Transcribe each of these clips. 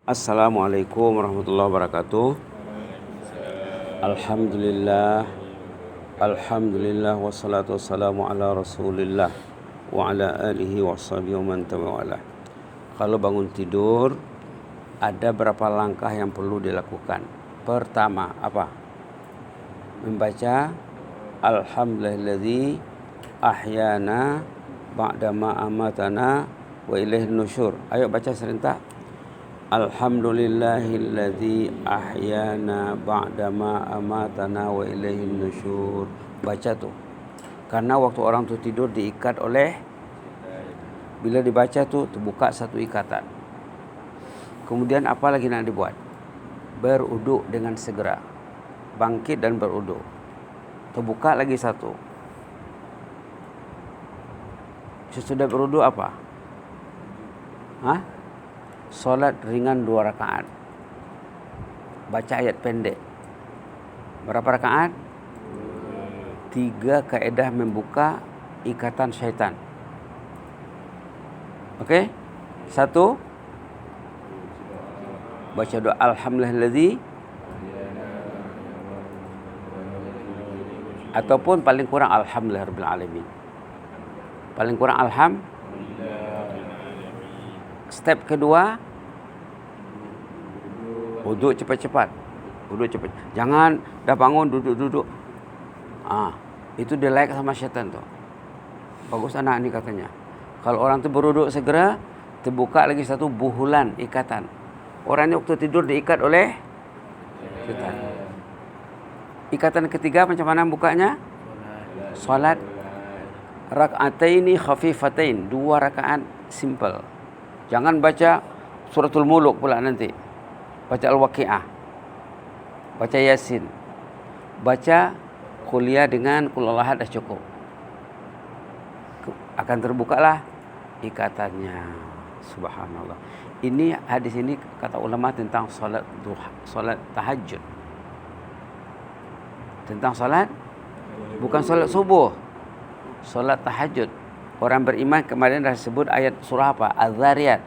Assalamualaikum warahmatullahi wabarakatuh. Alhamdulillah wassalatu wassalamu ala Rasulillah wa ala alihi washabihi wa man tabi'alah. Kalau bangun tidur ada berapa langkah yang perlu dilakukan? Pertama, apa? Membaca Alhamdulilladzi ahyana ba'dama amatana wa ilaihin nusyur. Ayo baca serentak. Alhamdulillahilladzi ahyana ba'dama amatana wa ilaihin nusyur. Baca tuh. Karena waktu orang tuh tidur diikat oleh, bila dibaca tuh terbuka satu ikatan. Kemudian apa lagi nak dibuat? Beruduk dengan segera. Bangkit dan beruduk. Terbuka lagi satu. Sesudah beruduk apa? Solat ringan 2 rakaat. Baca ayat pendek. Berapa rakaat? 3 kaedah membuka ikatan syaitan. Okey? 1, baca doa Alhamdulillahilladzi, ataupun paling kurang Alhamdulillahirabbil alamin. Paling kurang Step kedua, wuduk cepat-cepat. Jangan dah bangun duduk-duduk. Itu dilike sama syaitan tu. Bagus anak ni katanya. Kalau orang tu beruduk segera, terbuka lagi satu buhulan ikatan. Orang ni waktu tidur diikat oleh syaitan. Ikatan ketiga macam mana bukanya? Salat rak'ataini khafifatain, 2 rakaat simple. Jangan baca suratul muluk pula nanti. Baca al-waqi'ah. Baca yasin. Baca kuliah dengan qul huwallahu ahad dah cukup. Akan terbukalah ikatannya. Subhanallah. Ini hadis ini kata ulama tentang solat duha, solat tahajud. Tentang solat, bukan solat subuh. Solat tahajud. Orang beriman kemarin dah sebut ayat surah apa? Az-Zariyat.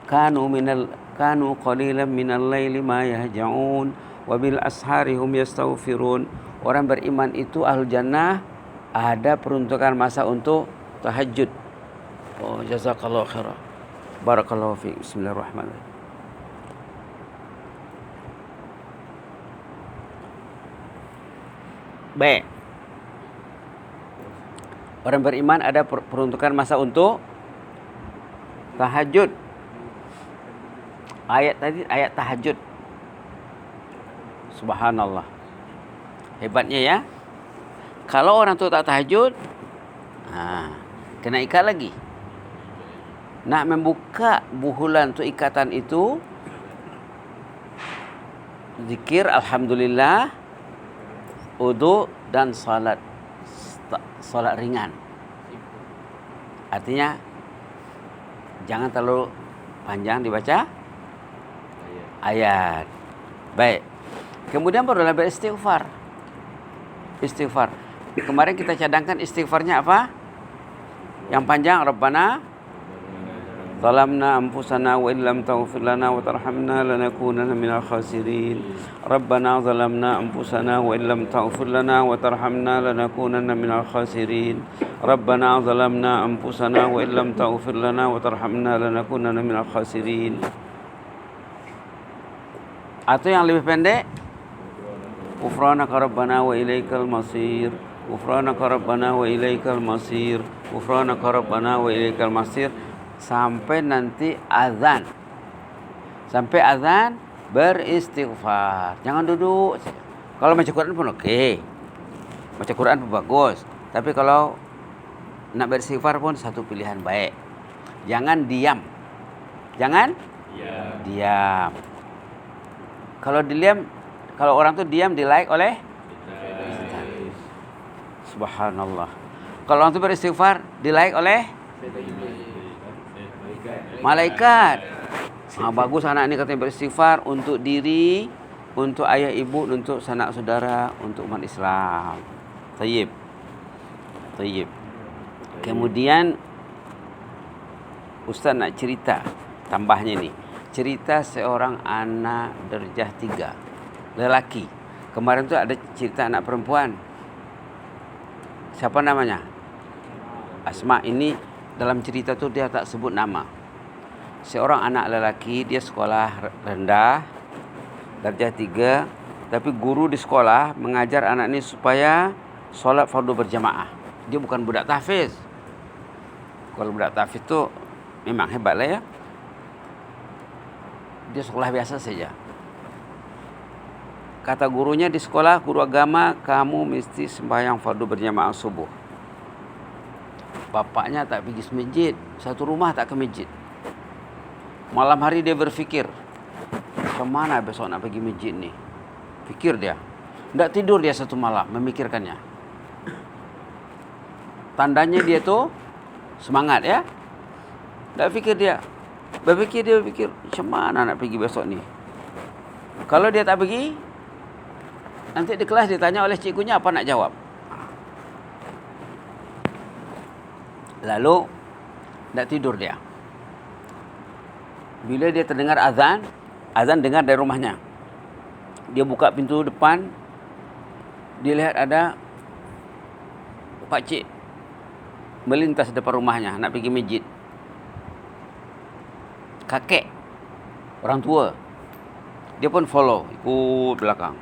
Kanu qalilan minal laili ma yahja'un wa bil ashari hum yastaghfirun. Orang beriman itu ahlul jannah, ada peruntukan masa untuk tahajud. Oh, jazakallahu khairan. Barakallahu fiik. Bismillahirrahmanirrahim. Baik. Orang beriman ada peruntukan masa untuk tahajud. Ayat tadi ayat tahajud. Subhanallah. Hebatnya ya. Kalau orang tu tak tahajud, kena ikat lagi. Nak membuka buhulan tu ikatan itu, zikir alhamdulillah, wudu dan salat ringan. Artinya jangan terlalu panjang dibaca ayat. Baik. Kemudian barulah beristighfar. Istighfar. Kemarin kita cadangkan istighfarnya apa? Yang panjang, Rabbana zalamna anfusana wa illam taghfir lana wa tarhamna lanakunanna minal khasirin. Rabbana zalamna anfusana wa illam taghfir lana wa tarhamna lanakunanna minal khasirin. Rabbana zalamna anfusana wa illam taghfir lana wa tarhamna lanakunanna minal khasirin. Atau yang lebih pendek, Ghufranaka Rabbana wa ilaikal masir. Ghufranaka Rabbana wa ilaikal masir. Ghufranaka Rabbana wa ilaikal masir. Sampai nanti azan. Sampai azan beristighfar. Jangan duduk. Kalau baca Quran pun okey. Baca Quran pun bagus. Tapi kalau nak beristighfar pun satu pilihan baik. Jangan diam. Diam. Kalau orang tu diam di-like oleh Subhanallah. Kalau orang tu beristighfar di-like oleh malaikat. Bagus anak ni katanya beristighfar untuk diri, untuk ayah ibu, untuk sanak saudara, untuk umat Islam. Tayyib. Kemudian Ustaz nak cerita tambahnya ni. cerita seorang anak darjah 3, lelaki. Kemarin tu ada cerita anak perempuan. Siapa namanya? Asma. Ini dalam cerita tu dia tak sebut nama. Seorang anak lelaki, dia sekolah rendah, darjah 3, tapi guru di sekolah mengajar anak ni supaya solat fardu berjamaah. Dia bukan budak tahfiz. Kalau budak tahfiz tu memang hebat lah ya. Dia sekolah biasa saja. Kata gurunya di sekolah, guru agama, kamu mesti sembahyang fardu berjamaah subuh. Bapaknya tak pergi masjid, satu rumah tak ke masjid. Malam hari dia berfikir, macam mana besok nak pergi masjid ni? Fikir dia. Tak tidur dia satu malam memikirkannya. Tandanya dia tu semangat ya. Tak fikir dia. Berfikir, macam mana nak pergi besok ni? Kalau dia tak pergi, nanti di kelas ditanya oleh cikgunya apa nak jawab. Lalu tak tidur dia. Bila dia terdengar azan dengar dari rumahnya. Dia buka pintu depan, dia lihat ada pakcik melintas depan rumahnya nak pergi masjid. Kakek, orang tua. Dia pun follow, ikut belakang.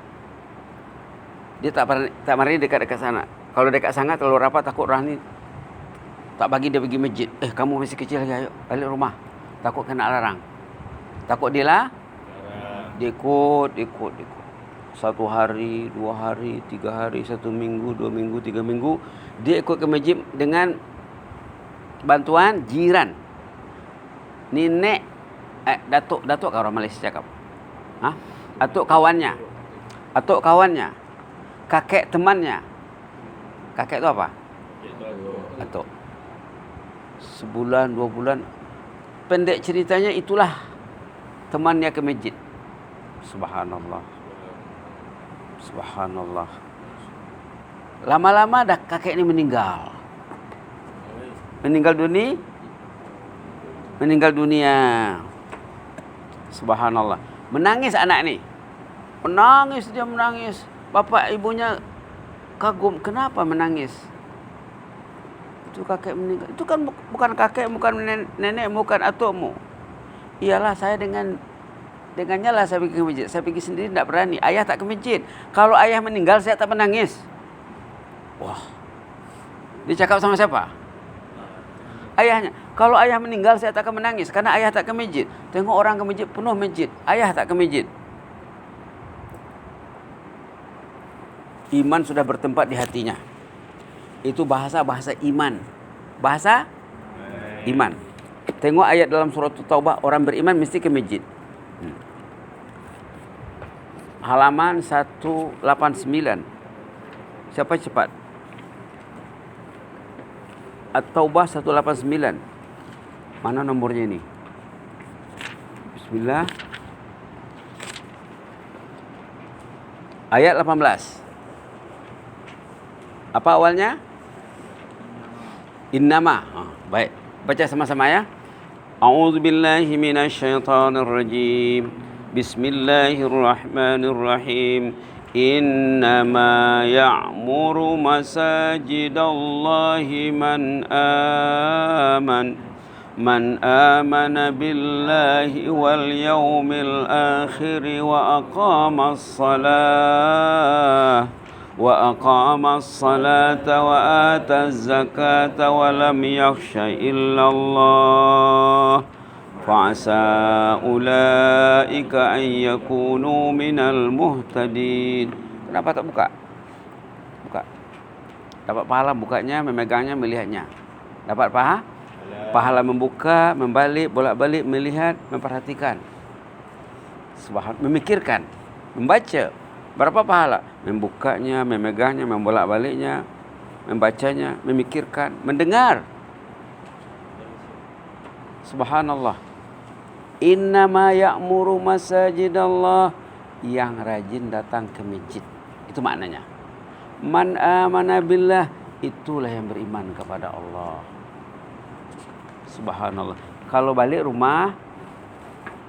Dia tak mari dekat-dekat sana. Kalau dekat sangat, kalau rapat takut orang ni tak bagi dia pergi masjid. Kamu masih kecil lagi, ayo balik rumah. Takut kena larang. Takut dia lah. Dia ikut. 1 hari, 2 hari, 3 hari, 1 minggu, 2 minggu, 3 minggu. Dia ikut ke masjid dengan bantuan jiran. Nenek, datuk ke orang Malaysia cakap? Atuk kawannya. Kakek temannya. Kakek tu apa? Atuk. Sebulan, 2 bulan. Pendek ceritanya itulah temannya ke masjid. Subhanallah. Lama-lama dah kakek ni meninggal. Meninggal dunia. Subhanallah. Menangis anak ni. Dia menangis. Bapak ibunya kagum. Kenapa menangis? Itu kakek meninggal. Itu kan bukan kakek, bukan nenek, bukan atukmu. Iyalah, saya dengannya lah saya pergi ke masjid. Saya pergi sendiri tidak berani. Ayah tak ke masjid. Kalau ayah meninggal, saya tak menangis. Wah. Dia cakap sama siapa? Ayahnya. Kalau ayah meninggal, saya tak akan menangis. Karena ayah tak ke masjid. Tengok orang ke masjid, penuh masjid. Ayah tak ke masjid. Iman sudah bertempat di hatinya. Itu bahasa iman. Bahasa iman. Tengok ayat dalam surah Taubah, orang beriman mesti ke masjid. Halaman 189. Siapa cepat? At-Taubah 189. Mana nomornya ini? Bismillah. Ayat 18. Apa awalnya? Innama. Baik. Baca sama-sama ya. A'udzubillahi minasyaitonirrajim. Bismillahirrahmanirrahim. Innama ya'muru masajidallahi man amana billahi wal yawmil akhir wa aqamas salata wa ataz zakata wa lam yakhsha illa Allah fa'asa ulaika an yakunu minal muhtadin. Kenapa tak buka? Dapat pahala bukanya, memegangnya, melihatnya. Dapat pahala membuka, membalik, bolak-balik, melihat, memperhatikan. Memikirkan, membaca. Berapa pahala? Membukanya, memegangnya, membolak-baliknya, membacanya, memikirkan, mendengar. Subhanallah. Innama ya'muru masajidallah, yang rajin datang ke masjid. Itu maknanya. Man amana billah, itulah yang beriman kepada Allah. Subhanallah. Kalau balik rumah,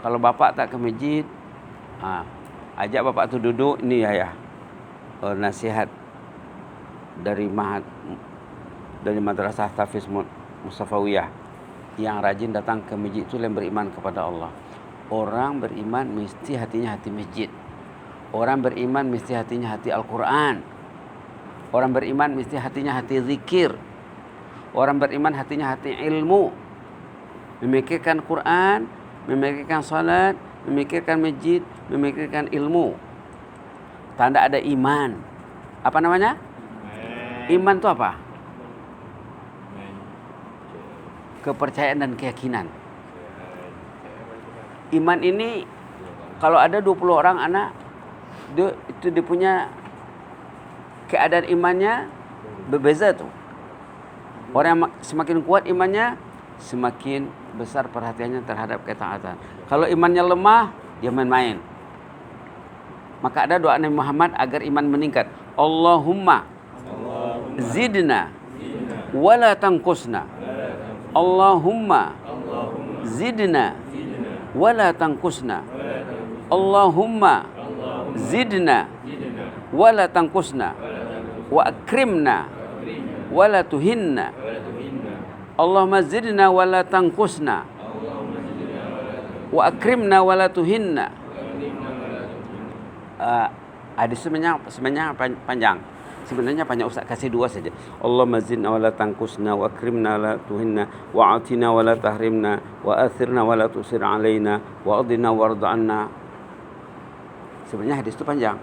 Kalau bapak tak ke masjid, ajak bapak tu duduk. Ini ayah, nasihat dari Madrasah Tahfiz Mustafawiyah. Yang rajin datang ke masjid itu yang beriman kepada Allah. Orang beriman mesti hatinya hati masjid. Orang beriman mesti hatinya hati Al-Quran. Orang beriman mesti hatinya hati zikir. Orang beriman hatinya hati ilmu. Memikirkan Quran, memikirkan salat, memikirkan masjid, memikirkan ilmu. Tanda ada iman. Apa namanya? Iman itu apa? Kepercayaan dan keyakinan. Iman ini kalau ada 20 orang anak, dia punya keadaan imannya berbeza tuh. Orang yang semakin kuat imannya, semakin besar perhatiannya terhadap ketaatan. Kalau imannya lemah, dia main-main. Maka ada doa Nabi Muhammad agar iman meningkat. Allahumma zidna wala tanqusna. Allahumma zidna wala tanqusna. Allahumma zidna wala tanqusna. Wa akrimna wala tuhinna. Allahumma zidna wala tanqusna. Wa akrimna wala tuhinna. Hadis sebenarnya panjang. Sebenarnya banyak, Ustaz kasih 2 saja. Allahumma zidna wala tanqusna wa akrimna wala tuhinna wa atina wala tahrimna wa athirna wala tusir alaina wa adina warda anna. Sebenarnya hadis itu panjang.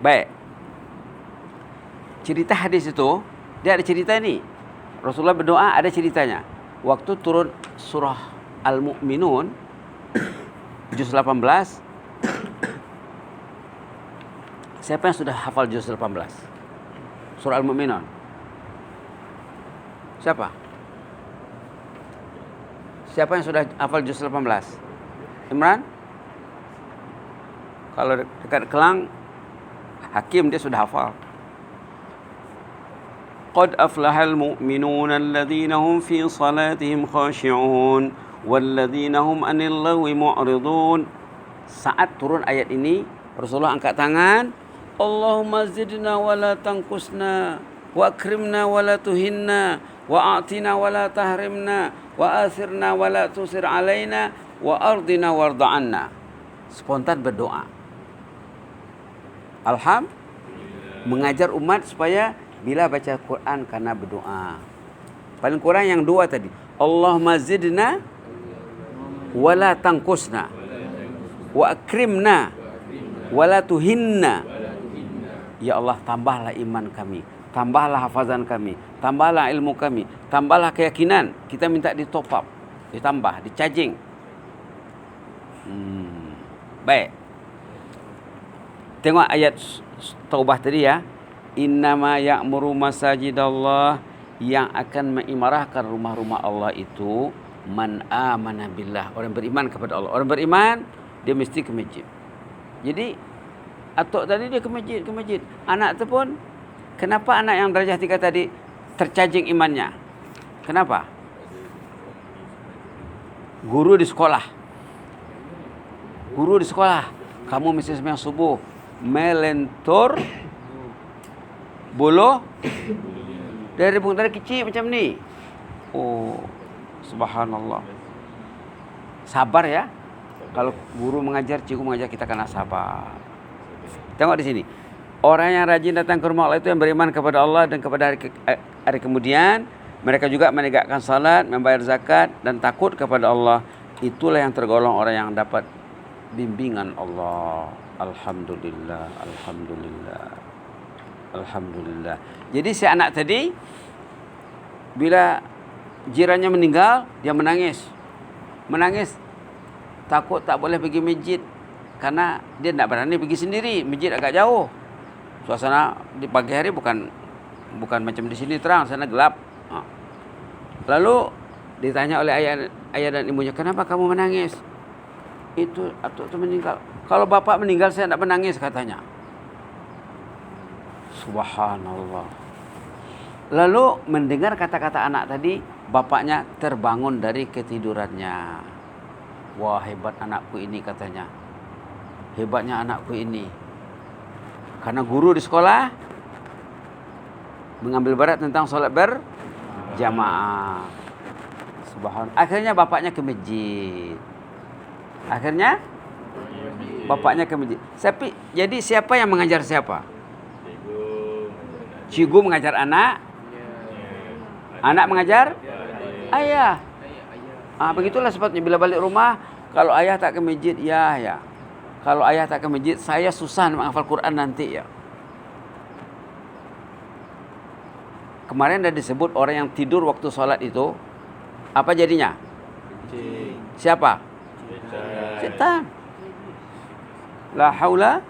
Baik. Cerita hadis itu, dia ada cerita ini. Rasulullah berdoa, ada ceritanya. Waktu turun surah Al-Mu'minun juz 18. Siapa yang sudah hafal juz 18? Surah Al-Mu'minun. Siapa? Siapa yang sudah hafal juz 18? Imran? Kalau dekat Kelang, Hakim dia sudah hafal. Qad aflahal mu'minuna alladhina hum fi salatihim khashi'un walladhina hum 'anil lagwi mu'ridun. Saat turun ayat ini, Rasulullah angkat tangan, Allahumma zidna wala tanqusna wa akrimna wala tuhinna wa a'tina wala tahrimna wa athirna wala tusir alaina wa ardina warda anna. Spontan berdoa. Mengajar umat supaya bila baca Quran karena berdoa. Paling kurang yang 2 tadi. Allahumma zidna wala tanqusna wa akrimna wala tuhinna. Ya Allah, tambahlah iman kami, tambahlah hafazan kami, tambahlah ilmu kami, tambahlah keyakinan. Kita minta di top up, ditambah, di charging. Baik. Tengok ayat Taubah tadi ya. Innama ya'muru masajidallah, yang akan mengimarahkan rumah-rumah Allah itu man amana billah, orang beriman kepada Allah. Orang beriman dia mesti ke masjid. Jadi atuk tadi dia ke masjid. Anak tu pun, kenapa anak yang darjah 3 tadi tercajing imannya? Kenapa? Guru di sekolah. Kamu mesti sembahyang subuh. Melentur buluh dari kecil macam ni. Oh, subhanallah. Sabar ya. Kalau guru mengajar, cikgu mengajar, kita kena sabar. Tengok di sini. Orang yang rajin datang ke rumah Allah itu yang beriman kepada Allah dan kepada hari kemudian. Mereka juga menegakkan salat, membayar zakat dan takut kepada Allah. Itulah yang tergolong orang yang dapat bimbingan Allah. Alhamdulillah, alhamdulillah, alhamdulillah. Jadi si anak tadi bila jirannya meninggal, dia menangis. Takut tak boleh pergi masjid. Karena dia tidak berani pergi sendiri. Masjid agak jauh. Suasana di pagi hari bukan macam di sini terang, sana gelap. Lalu ditanya oleh ayah dan ibunya, kenapa kamu menangis? Itu atuk itu meninggal. Kalau bapak meninggal saya tidak menangis, katanya. Subhanallah. Lalu mendengar kata-kata anak tadi, bapaknya terbangun dari ketidurannya. Wah, hebat anakku ini katanya. Hebatnya anakku ini. Karena guru di sekolah mengambil berat tentang sholat berjamaah. Subhanallah. Akhirnya bapaknya ke masjid. Jadi siapa yang mengajar siapa? Cikgu mengajar anak. Anak mengajar ayah. Begitulah sepatutnya bila balik rumah. Kalau ayah tak ke masjid, ya. Kalau ayah tak ke masjid, saya susah menghafal Quran nanti ya. Kemarin dah disebut orang yang tidur waktu sholat itu, apa jadinya? Siapa? Setan. La haula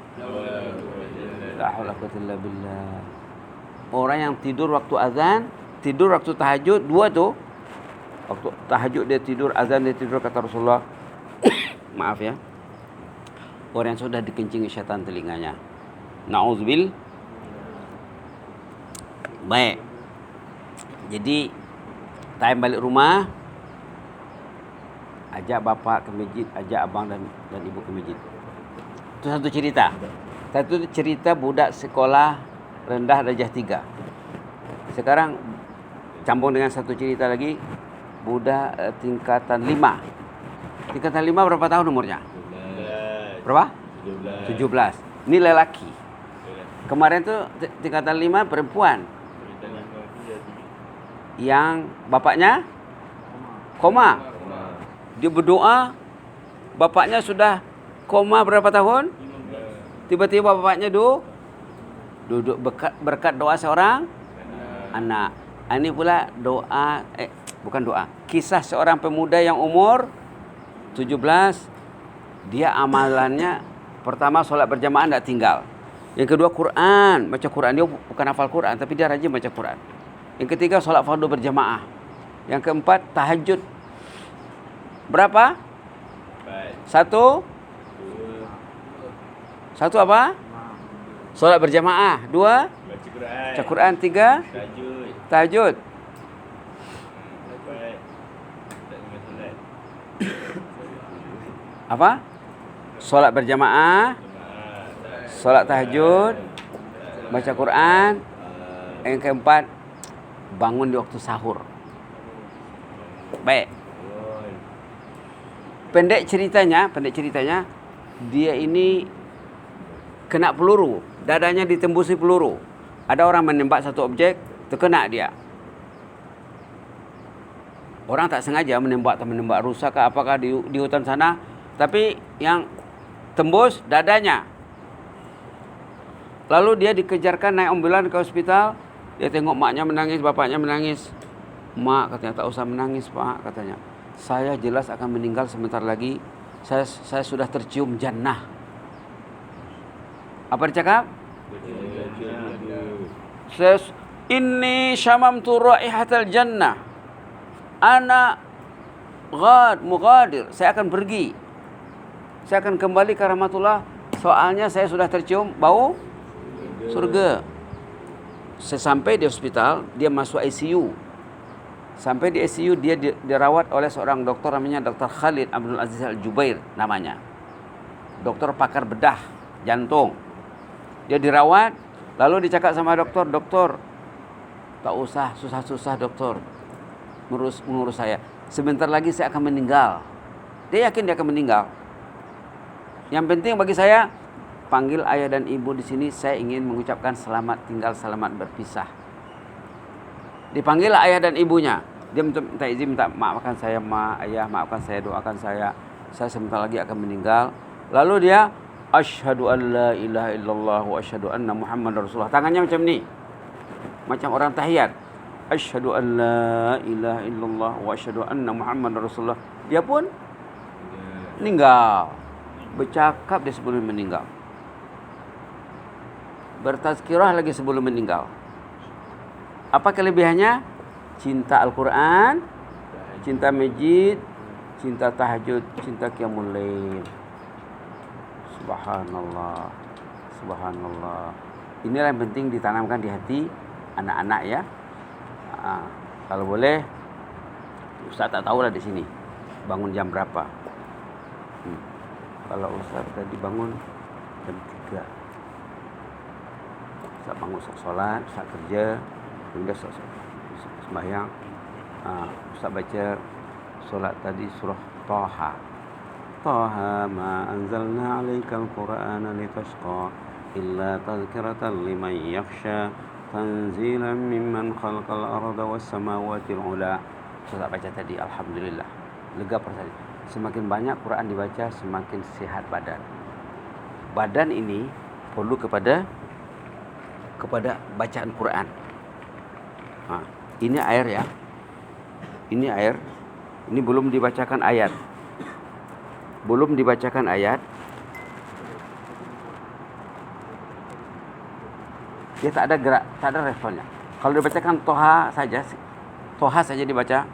quwwata illa billah. Orang yang tidur waktu azan, tidur waktu tahajud, dua tuh. Waktu tahajud dia tidur, azan dia tidur, kata Rasulullah. Maaf ya. Orang yang sudah dikencingi syaitan telinganya. Na'udzubil. Baik. Jadi time balik rumah, ajak bapak ke masjid, ajak abang dan ibu ke masjid. Itu satu cerita. Satu cerita budak sekolah rendah darjah 3. Sekarang campur dengan satu cerita lagi, budak tingkatan 5. Tingkatan 5 berapa tahun umurnya? 17. Berapa? 17. Ini lelaki. Kemarin tuh tingkatan 5 perempuan. Yang bapaknya koma. Dia berdoa, bapaknya sudah koma berapa tahun? Tiba-tiba bapaknya duduk berkat doa seorang anak. Ini pula doa, bukan doa, kisah seorang pemuda yang umur 17. Dia amalannya pertama solat berjamaah tidak tinggal. Yang kedua Quran, baca Quran. Dia bukan hafal Quran, tapi dia rajin baca Quran. Yang ketiga solat fardu berjamaah. Yang keempat tahajud. Berapa? Satu apa? Solat berjamaah. 2 baca Quran. 3 tahajud. Apa? Solat berjamaah, solat tahajud, baca Quran. Yang keempat, bangun di waktu sahur. Baik. Pendek ceritanya, dia ini kena peluru, dadanya ditembusi peluru. Ada orang menembak satu objek, terkena dia. Orang tak sengaja menembak rusak ke apakah di hutan sana, tapi yang tembus dadanya. Lalu dia dikejarkan naik ambulan ke hospital. Dia tengok maknya menangis, bapaknya menangis. Mak katanya, tak usah menangis pak, katanya. Saya jelas akan meninggal sebentar lagi. Saya sudah tercium jannah. Apa dicakap? Inni syamamtu raihatal jannah. Ana mughadir. Saya akan pergi. Saya akan kembali ke rahmatullah. Soalnya saya sudah tercium bau surga. Sesampai di hospital, dia masuk ICU. Sampai di ICU, dia dirawat oleh seorang dokter namanya Dr. Khalid Abdul Aziz Al-Jubair namanya. Dokter pakar bedah jantung. Dia dirawat, lalu dicakap sama dokter, tak usah susah-susah dokter mengurus saya. Sebentar lagi saya akan meninggal. Dia yakin dia akan meninggal. Yang penting bagi saya, panggil ayah dan ibu di sini, saya ingin mengucapkan selamat tinggal, selamat berpisah. Dipanggil ayah dan ibunya. Dia minta izin, minta maafkan saya, ayah, maafkan saya, doakan saya sebentar lagi akan meninggal. Lalu dia asyhadu an la ilaha illallah wa asyhadu anna Muhammadar Rasulullah. Tangannya macam ni. Macam orang tahiyat. Asyhadu an la ilaha illallah wa asyhadu anna Muhammadar Rasulullah. Dia pun meninggal. Bercakap dia sebelum meninggal. Bertazkirah lagi sebelum meninggal. Apa kelebihannya? Cinta Al-Quran, cinta masjid, cinta tahajud, cinta qiyamul lail. Subhanallah. Inilah yang penting ditanamkan di hati anak-anak ya. Kalau boleh, Ustaz tak tahulah di sini bangun jam berapa. Kalau Ustaz tadi bangun jam 3. Ustaz bangun, Ustaz sholat, Ustaz kerja, kemudian Ustaz sembahyang. Ustaz baca solat tadi surah Taha. Taha ma anzalna 'alaikal qur'ana litashqa illa tadhkiratan liman yakhsha tanzilan mimman khalaqal arda was samawati al-'ula. Ustaz baca tadi, alhamdulillah. Lega perasaan. Semakin banyak Quran dibaca, semakin sehat badan. Badan ini perlu kepada bacaan Quran. Ini air ya. Ini air. Ini belum dibacakan ayat. Belum dibacakan ayat. Dia tak ada gerak, tak ada responnya. Kalau dibacakan Toha saja dibaca,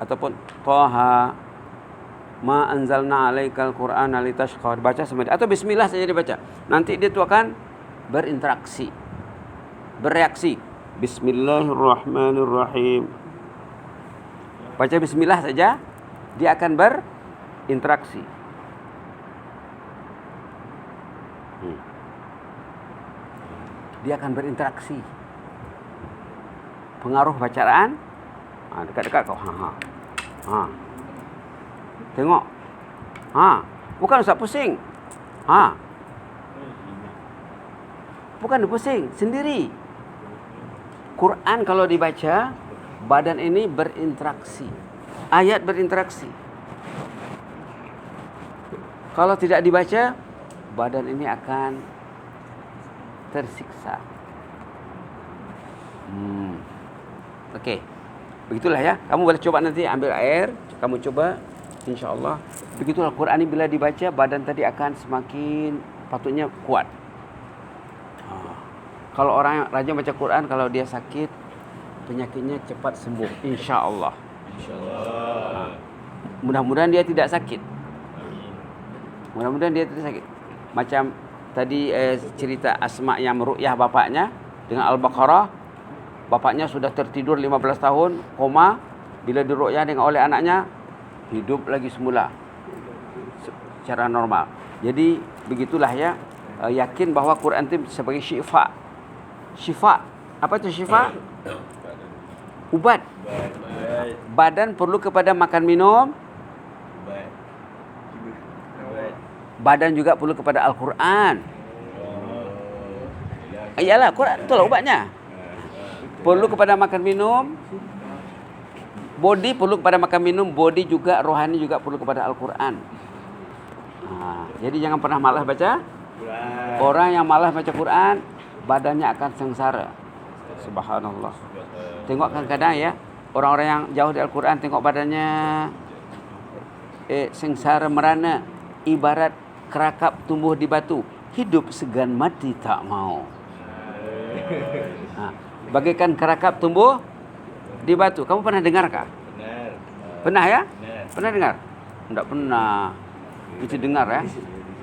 ataupun Toha ma anzalna 'alaikal qur'ana litashqa, baca semuanya, atau bismillah saja dibaca. Nanti dia tu akan berinteraksi, bereaksi. Bismillahirrahmanirrahim. Baca bismillah saja, dia akan berinteraksi. Dia akan berinteraksi. Pengaruh bacaan, dekat-dekat kau. Tengok. Bukan Ustaz pusing. Bukan dia pusing, sendiri. Quran kalau dibaca, badan ini berinteraksi. Ayat berinteraksi. Kalau tidak dibaca, badan ini akan tersiksa. Okey. Begitulah ya. Kamu boleh coba nanti ambil air, kamu coba, insya-Allah. Begitulah Quran ini bila dibaca, badan tadi akan semakin patutnya kuat. Kalau orang yang rajin baca Quran, kalau dia sakit, penyakitnya cepat sembuh, insya-Allah. Insya-Allah. Mudah-mudahan dia tidak sakit. Mudah-mudahan dia tidak sakit. Macam tadi cerita Asma yang meruqyah bapaknya dengan Al-Baqarah. Bapaknya sudah tertidur 15 tahun, koma. Bila diruqyah dengan oleh anaknya, hidup lagi semula secara normal. Jadi begitulah ya, yakin bahawa Quran itu sebagai syifa. Syifa. Apa itu syifa? Ubat. Badan perlu kepada makan minum. Badan juga perlu kepada Al-Quran. Iyalah, Quran itulah ubatnya. Perlu kepada makan minum. Body perlu kepada makan minum. Body juga, rohani juga perlu kepada Al-Quran. Jadi jangan pernah malas baca Quran. Orang yang malas baca Quran, badannya akan sengsara. Subhanallah. Tengok kadang-kadang ya, orang-orang yang jauh dari Al-Quran, tengok badannya sengsara merana, ibarat kerakap tumbuh di batu, hidup segan mati tak mau. Bagaikan kerakap tumbuh di batu. Kamu pernah dengarkah? Pernah ya? Pernah dengar? Tidak pernah. Itu dengar ya.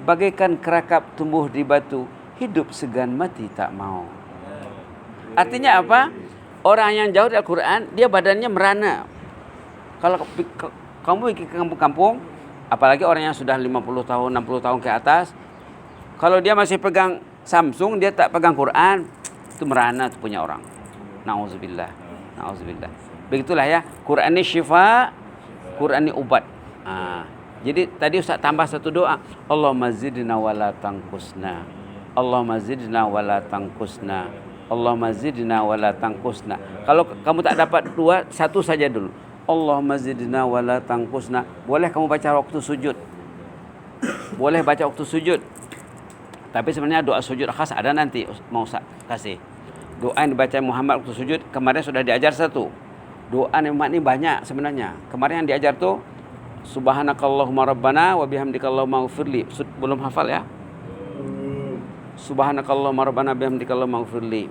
Bagaikan kerakap tumbuh di batu, hidup segan mati tak mau. Artinya apa? Orang yang jauh dari Al-Quran, dia badannya merana. Kalau kamu pergi ke kampung-kampung, apalagi orang yang sudah 50 tahun, 60 tahun ke atas, kalau dia masih pegang Samsung, dia tak pegang Quran, itu merana tu punya orang. Na'udzubillah. Na'udzubillah. Begitulah ya. Quran ini syifa, Quran ini ubat. Jadi tadi Ustaz tambah satu doa. Allahumma zidna wa la tanqusna. Allahumma zidna wa la tanqusna. Allahumma zidna wa la tanqusna. Kalau kamu tak dapat dua, satu saja dulu. Allahumma zidna wa la tanqusna. Boleh kamu baca waktu sujud. Boleh baca waktu sujud. Tapi sebenarnya doa sujud khas ada nanti mau Ustaz kasih. Doa yang dibaca Muhammad waktu sujud kemarin sudah diajar satu. Doa nikmat ni banyak sebenarnya. Kemarin yang diajar tu Subhanakallahumma rabbana wa bihamdika Allahumma ighfirli. Belum hafal ya? Subhanakallahumma rabbana bihamdika Allahumma ighfirli.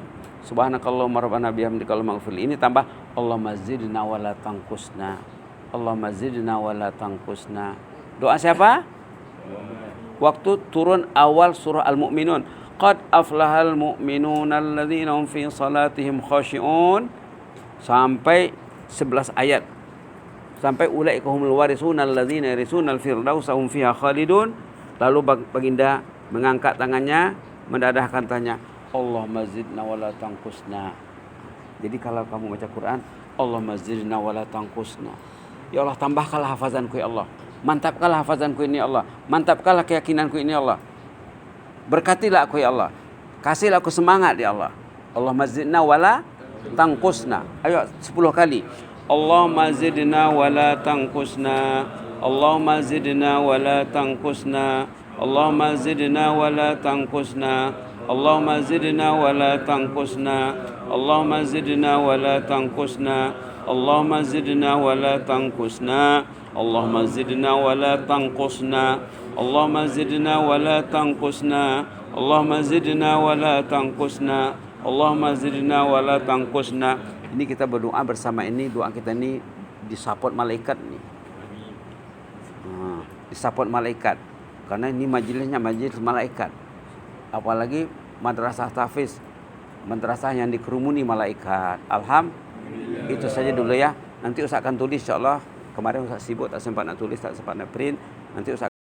Subhanakallahumma rabbana bihamdika Allahumma ighfirli. Ini tambah Allahumma zidna wa la tanqusna. Allahumma zidna wa la tanqusna. Doa siapa? Waktu turun awal surah Al-Mu'minun. Qad aflahal mu'minuna alladzina hum fi salatihim khashi'un. Sampai 11 ayat. Sampai ulaika humul warisuna alladzina yarisuna al-firdausa hum fiha khalidun. Lalu baginda mengangkat tangannya, mendadahkan tanya, Allahumma zidna wala tangkusna. Jadi kalau kamu baca Quran, Allahumma zidna wala tangkusna. Ya Allah, tambahkanlah hafazanku ya Allah. Mantapkanlah hafazanku ini ya Allah. Mantapkanlah keyakinanku ini ya Allah. Berkatilah aku ya Allah. Kasihlah aku semangat ya Allah. Allahumma zidna wala tangkusna. Ayo 10 kali. Allahumma zidna wala tangkusna. Allahumma zidna wala tangkusna. Allahumma zidna wala tangkusna. Allahumma zidna wala tangkusna. Allahumma zidna wala tangkusna. Allahumma zidna wala tangkusna. Allahumma zidna wala tangkusna. Allahumma zidna wala tangkusna. Allahumma zidna wala tangkusna. Allahumma zidna wala tangkusna. Ini kita berdoa bersama ini, doa kita ini disupport malaikat nih. Disupport malaikat. Karena ini majelisnya majelis malaikat. Apalagi madrasah tahfiz, madrasah yang dikerumuni malaikat. Alhamdulillah. Itu saja dulu ya. Nanti Ustaz akan tulis insyaallah. Kemarin Ustaz sibuk tak sempat nak tulis, tak sempat nak print. Nanti Ustaz